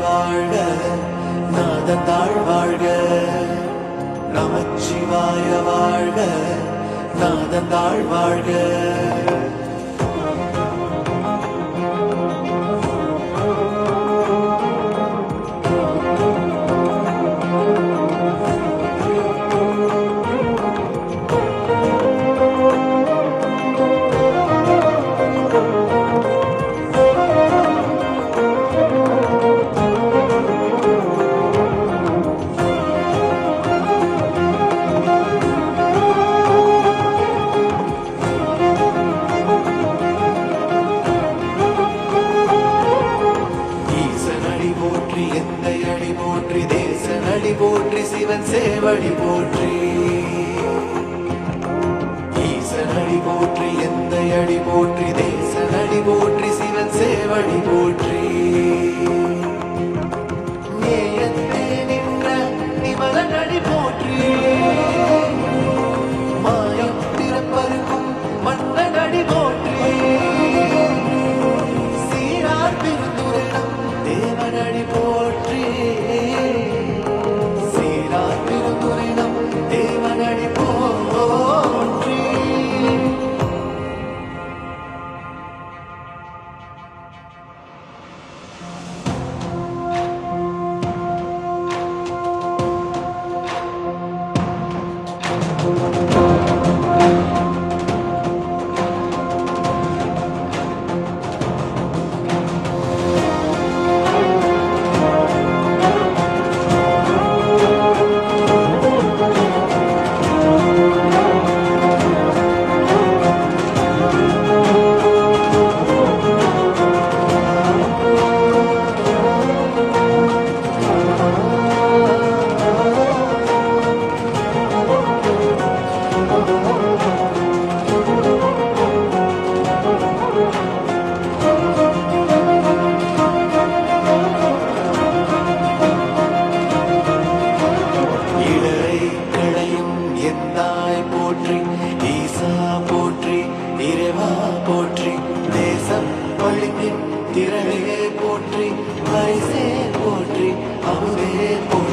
வாழ்க நாதந்தாள் வாழ்க நமச்சிவாய வாழ்க நாதந்தாள் வாழ்க போற்றி சிவன் சேவடி போற்றி ஈசனடி போற்றி எந்த அடி போற்றி தேசனடி போற்றி சிவன் சேவடி போற்றி நேயத்தே நின்ற நிமலனடி போற்றி மாயம் திறப்பருக்கும் மன்னனடி போற்றி சீரார் பெருந்துரைடம் தேவனடி போற்றி தேவனடி போற்றி போற்றி ஈசா போற்றி இறைவா போற்றி தேசம் ஒழுங்கின் திரளே போற்றி பரிசே போற்றி அமுதே போற்றி